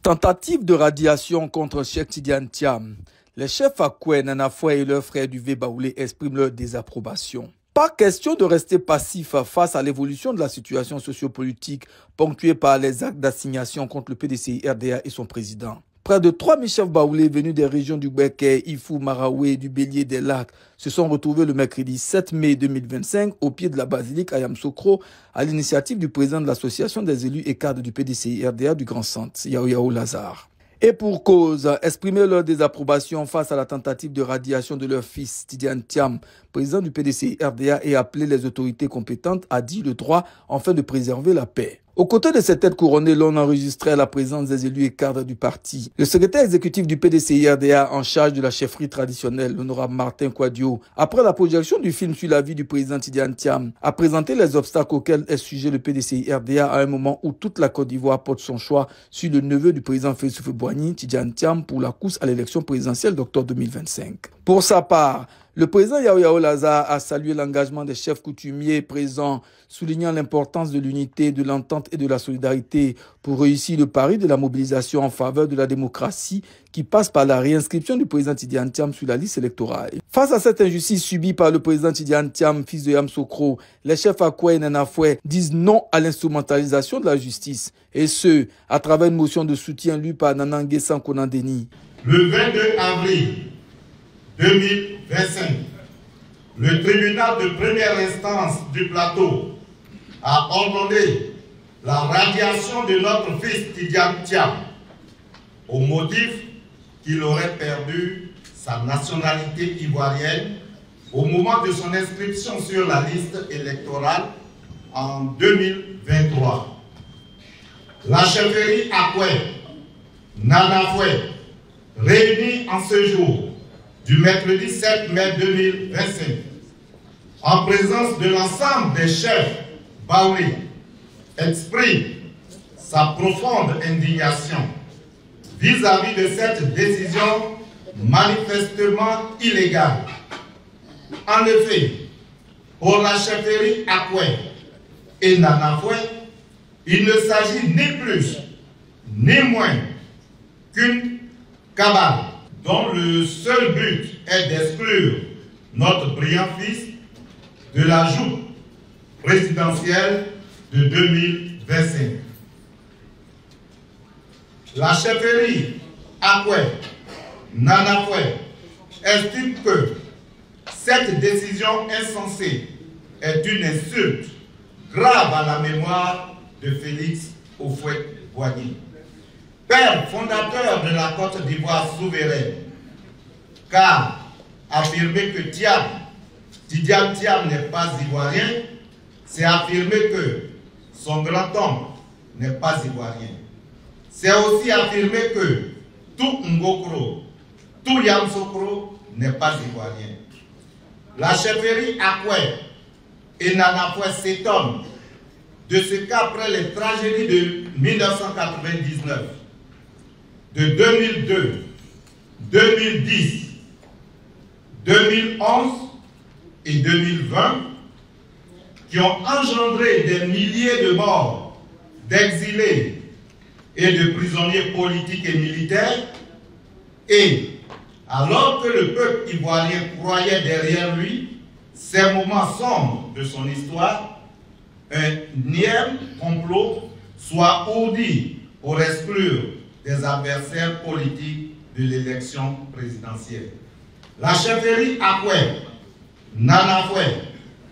Tentative de radiation contre Cheikh Tidiane Thiam. Les chefs Akoué, Nana Foué et leurs frères du Baoulé expriment leur désapprobation. Pas question de rester passif face à l'évolution de la situation sociopolitique ponctuée par les actes d'assignation contre le PDCI-RDA et son président. Près de 3000 chefs baoulés venus des régions du Béké, Ifou, Maraoué, du Bélier, des Lacs se sont retrouvés le mercredi 7 mai 2025 au pied de la basilique à Yamoussoukro à l'initiative du président de l'association des élus et cadres du PDCI-RDA du Grand Centre, Yao Lazare. Et pour cause, exprimer leur désapprobation face à la tentative de radiation de leur fils, Tidiane Thiam, président du PDCI-RDA, et appeler les autorités compétentes à dire le droit afin de préserver la paix. Aux côtés de ces têtes couronnées, l'on enregistrait la présence des élus et cadres du parti. Le secrétaire exécutif du PDCI-RDA en charge de la chefferie traditionnelle, l'honorable Martin Kouadio, après la projection du film sur la vie du président Tidiane Thiam, a présenté les obstacles auxquels est sujet le PDCI-RDA à un moment où toute la Côte d'Ivoire porte son choix sur le neveu du président Félix Houphouët-Boigny, Tidiane Thiam, pour la course à l'élection présidentielle d'octobre 2025. Pour sa part, le président Yao Lazare a salué l'engagement des chefs coutumiers présents, soulignant l'importance de l'unité, de l'entente et de la solidarité pour réussir le pari de la mobilisation en faveur de la démocratie qui passe par la réinscription du président Tidiane Thiam sur la liste électorale. Face à cette injustice subie par le président Tidiane Thiam, fils de Yamoussoukro, les chefs Akoué et Nana Foué disent non à l'instrumentalisation de la justice, et ce, à travers une motion de soutien lue par Nana Nguessan Konandeni. Le 22 avril 2025, le tribunal de première instance du plateau a ordonné la radiation de notre fils Tidiane Thiam au motif qu'il aurait perdu sa nationalité ivoirienne au moment de son inscription sur la liste électorale en 2023. La chefferie Akoué, Nana Foué, réunie en ce jour du mercredi 7 mai 2025, en présence de l'ensemble des chefs baoulés, exprime sa profonde indignation vis-à-vis de cette décision manifestement illégale. En effet, pour la chefferie Akoué et Nana Foué, il ne s'agit ni plus ni moins qu'une cabale dont le seul but est d'exclure notre brillant fils de la joute présidentielle de 2025. La chefferie Akoué, Nana Foué, estime que cette décision insensée est une insulte grave à la mémoire de Félix Houphouët-Boigny, père fondateur de la Côte d'Ivoire souveraine, car affirmer que Tidiane Thiam n'est pas ivoirien, c'est affirmer que son grand-oncle n'est pas ivoirien. C'est aussi affirmer que tout Ngokro, tout Yamoussoukro n'est pas ivoirien. La chefferie Akoué et Nana Foué s'étonnent de ce qu'après les tragédies de 1999, de 2002, 2010, 2011 et 2020, qui ont engendré des milliers de morts, d'exilés et de prisonniers politiques et militaires, et alors que le peuple ivoirien croyait derrière lui ces moments sombres de son histoire, un énième complot soit ourdi pour exclure des adversaires politiques de l'élection présidentielle. La chefferie Akoué, Nana Foué,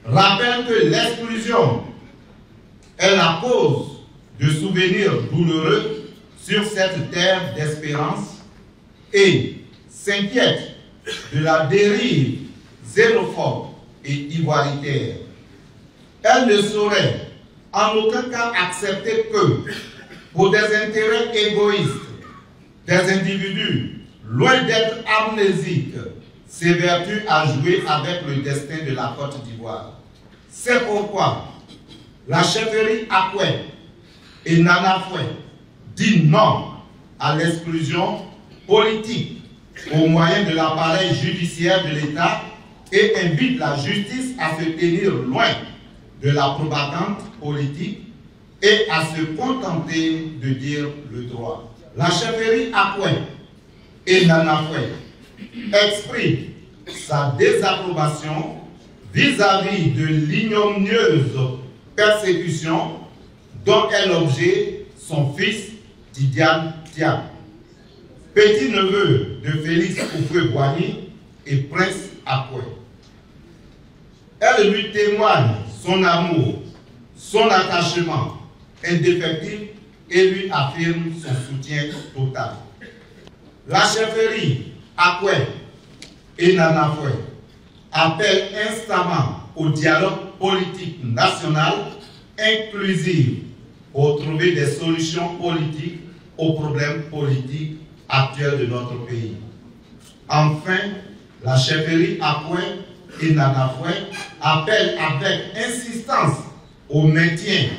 rappelle que l'exclusion est la cause de souvenirs douloureux sur cette terre d'espérance et s'inquiète de la dérive xénophobe et ivoiritaire. Elle ne saurait en aucun cas accepter que, pour des intérêts égoïstes, des individus, loin d'être amnésiques, s'évertuent à jouer avec le destin de la Côte d'Ivoire. C'est pourquoi la chefferie Akoué et Nana Foué dit non à l'exclusion politique au moyen de l'appareil judiciaire de l'État et invite la justice à se tenir loin de la propagande politique et à se contenter de dire le droit. la chefferie Akwe et Nanafoué exprime sa désapprobation vis-à-vis de l'ignominieuse persécution dont est l'objet son fils Tidiane Thiam, petit-neveu de Félix Houphouët-Boigny et prince Akwe. Elle lui témoigne son amour, son attachement indéfectible et lui affirme son soutien total. La chefferie Akwe et Nanafoué appelle instamment au dialogue politique national inclusif pour trouver des solutions politiques aux problèmes politiques actuels de notre pays. Enfin, la chefferie Akwe et Nanafoué appelle avec insistance au maintien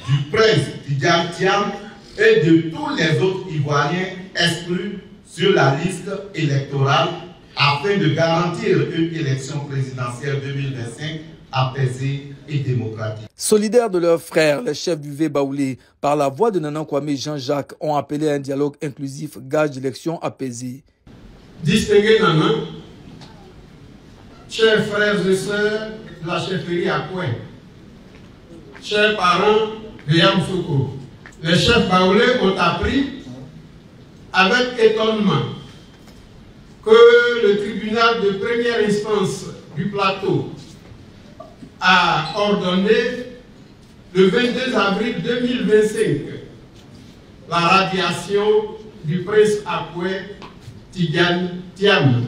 du prince Tidiane Thiam et de tous les autres Ivoiriens exclus sur la liste électorale afin de garantir une élection présidentielle 2025 apaisée et démocratique. Solidaires de leurs frères, les chefs du V-Baoulé, par la voix de Nana Kwame Jean-Jacques, ont appelé à un dialogue inclusif, gage d'élection apaisée. Distingués Nana, chers frères et sœurs de la chefferie Akwe, chers parents de Yamoussoukro, les chefs baoulés ont appris avec étonnement que le tribunal de première instance du plateau a ordonné le 22 avril 2025 la radiation du prince Akwe Tidiane Thiam,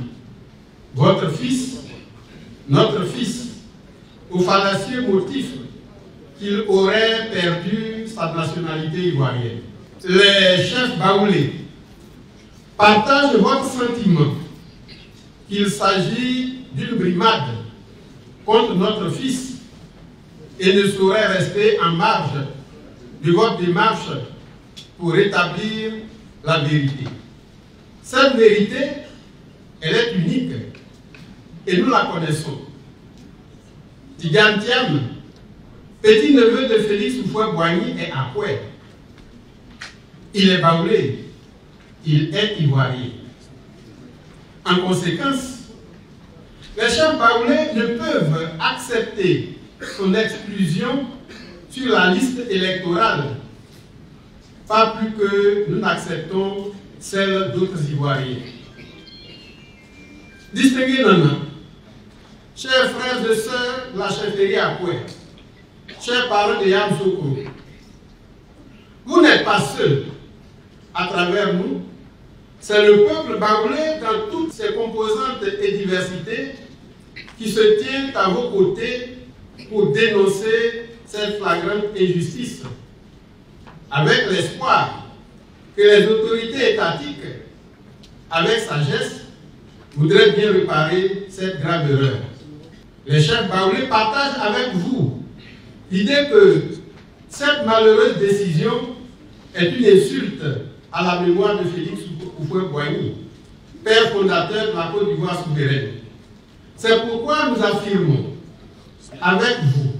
votre fils, notre fils, au fallacieux motif qu'il aurait perdu sa nationalité ivoirienne. Les chefs baoulés partagent votre sentiment qu'il s'agit d'une brimade contre notre fils et ne saurait rester en marge de votre démarche pour rétablir la vérité. Cette vérité, elle est unique et nous la connaissons. Tidiane Thiam, petit-neveu de Félix Houphouët-Boigny, est Akwe. Il est baoulé, il est ivoirien. En conséquence, les chefs baoulés ne peuvent accepter son exclusion sur la liste électorale, pas plus que nous n'acceptons celle d'autres Ivoiriens. Distingués Nana, chers frères et sœurs de la chefferie Akwe, chers parents de Yamoussoukro, vous n'êtes pas seuls à travers nous. C'est le peuple baoulé dans toutes ses composantes et diversités qui se tient à vos côtés pour dénoncer cette flagrante injustice, avec l'espoir que les autorités étatiques, avec sagesse, voudraient bien réparer cette grave erreur. Les chefs baoulés partagent avec vous l'idée que cette malheureuse décision est une insulte à la mémoire de Félix Houphouët-Boigny, père fondateur de la Côte d'Ivoire souveraine. C'est pourquoi nous affirmons avec vous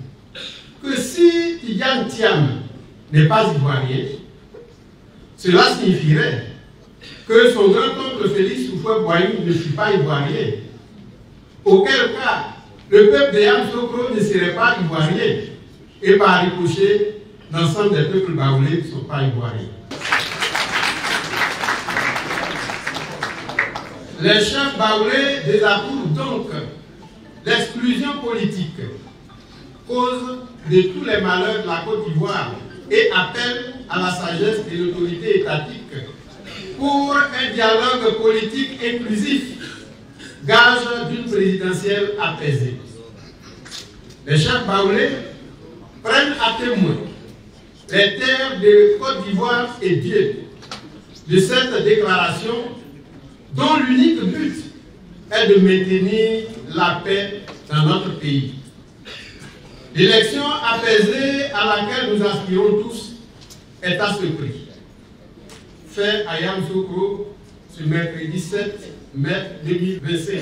que si Tidiane Thiam n'est pas ivoirien, cela signifierait que son grand-oncle Félix Houphouët-Boigny ne fut pas ivoirien. Auquel cas, le peuple de Yamoussoukro ne serait pas ivoirien et par ricochet, l'ensemble des peuples baoulés ne sont pas ivoiriens. Les chefs baoulés désapprouvent donc l'exclusion politique, cause de tous les malheurs de la Côte d'Ivoire, et appellent à la sagesse de l'autorité étatique pour un dialogue politique inclusif, gage d'une présidentielle apaisée. Les chefs baoulés prennent à témoin les terres de Côte d'Ivoire et Dieu de cette déclaration dont l'unique but est de maintenir la paix dans notre pays. L'élection apaisée à laquelle nous aspirons tous est à ce prix. Fait à Yamoussoukro ce mercredi 7 mai 2025,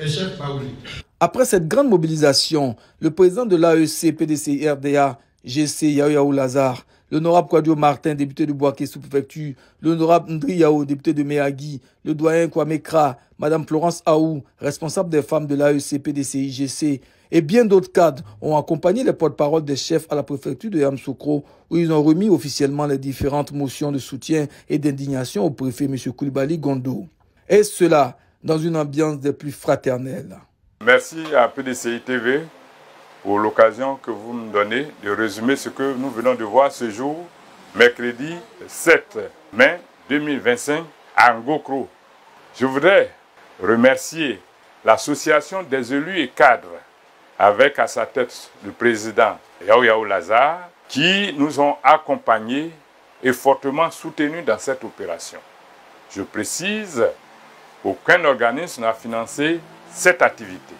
les chefs baoulés. Après cette grande mobilisation, le président de l'AEC, PDCI, RDA, GC Yaoyaou Lazare, l'honorable Kouadio Martin, député de Bouaké sous-préfecture, l'honorable Ndri Yao, député de Méagui, le doyen Kwame Kra, madame Florence Aou, responsable des femmes de l'AECP des CIGC, et bien d'autres cadres ont accompagné les porte-paroles des chefs à la préfecture de Yamoussoukro, où ils ont remis officiellement les différentes motions de soutien et d'indignation au préfet M. Koulibaly Gondo. Et cela dans une ambiance des plus fraternelles. Merci à PDCI TV pour l'occasion que vous nous donnez de résumer ce que nous venons de voir ce jour, mercredi 7 mai 2025 à Ngokro. Je voudrais remercier l'association des élus et cadres, avec à sa tête le président Yao Yao Lazare, qui nous ont accompagnés et fortement soutenus dans cette opération. Je précise, aucun organisme n'a financé cette activité,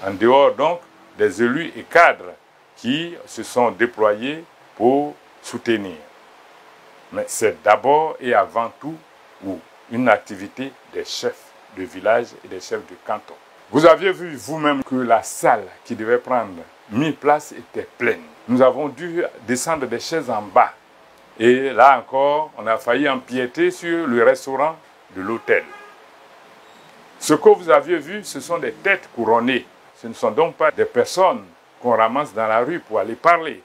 en dehors donc des élus et cadres qui se sont déployés pour soutenir. Mais c'est d'abord et avant tout une activité des chefs de village et des chefs de canton. Vous aviez vu vous-même que la salle qui devait prendre 1000 places était pleine. Nous avons dû descendre des chaises en bas. Et là encore, on a failli empiéter sur le restaurant de l'hôtel. Ce que vous aviez vu, ce sont des têtes couronnées. Ce ne sont donc pas des personnes qu'on ramasse dans la rue pour aller parler.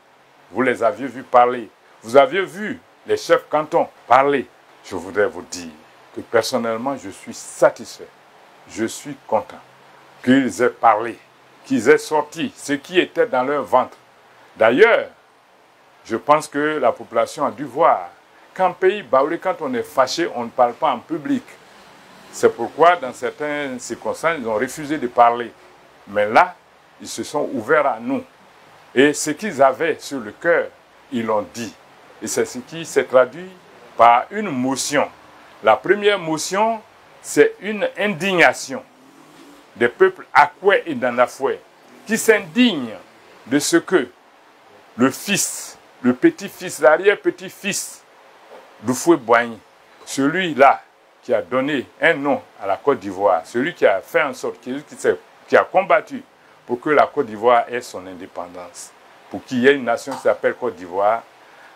Vous les aviez vus parler. Vous aviez vu les chefs cantons parler. Je voudrais vous dire que personnellement, je suis satisfait. Je suis content qu'ils aient parlé, qu'ils aient sorti ce qui était dans leur ventre. D'ailleurs, je pense que la population a dû voir qu'en pays baoulé, quand on est fâché, on ne parle pas en public. C'est pourquoi, dans certaines circonstances, ils ont refusé de parler. Mais là, ils se sont ouverts à nous. Et ce qu'ils avaient sur le cœur, ils l'ont dit. Et c'est ce qui s'est traduit par une motion. La première motion, c'est une indignation des peuples Akwe et Nanafoué qui s'indignent de ce que le fils, le petit-fils, l'arrière-petit-fils d'Oufoué Boigny, celui-là qui a donné un nom à la Côte d'Ivoire, celui qui a fait en sorte, qui a combattu pour que la Côte d'Ivoire ait son indépendance, pour qu'il y ait une nation qui s'appelle Côte d'Ivoire,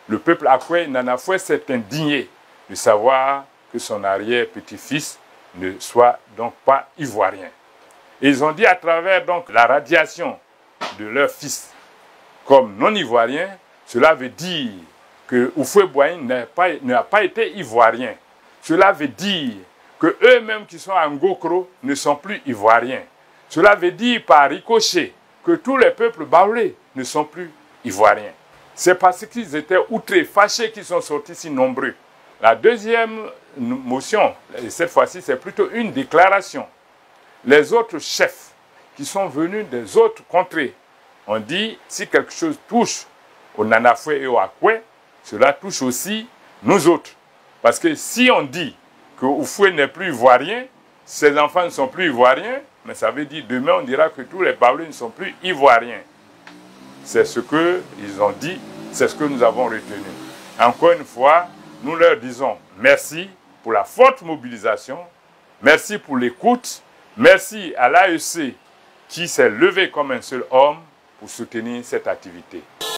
le peuple Akwe Nanafoué s'est indigné de savoir que son arrière-petit-fils ne soit donc pas ivoirien. Et ils ont dit à travers donc la radiation de leur fils comme non-ivoirien, cela veut dire que Oufoué Boigny n'a pas été ivoirien. Cela veut dire que eux-mêmes qui sont à Ngokro ne sont plus ivoiriens. Cela veut dire par ricochet que tous les peuples baoulés ne sont plus ivoiriens. C'est parce qu'ils étaient outrés, fâchés qu'ils sont sortis si nombreux. La deuxième motion, et cette fois-ci, c'est plutôt une déclaration. Les autres chefs qui sont venus des autres contrées ont dit, si quelque chose touche au Nanafoué et au Akwe, cela touche aussi nous autres. Parce que si on dit que Oufoué n'est plus ivoirien, ses enfants ne sont plus ivoiriens, mais ça veut dire demain on dira que tous les Baoulés ne sont plus ivoiriens. C'est ce qu'ils ont dit, c'est ce que nous avons retenu. Encore une fois, nous leur disons merci pour la forte mobilisation, merci pour l'écoute, merci à l'AEC qui s'est levé comme un seul homme pour soutenir cette activité.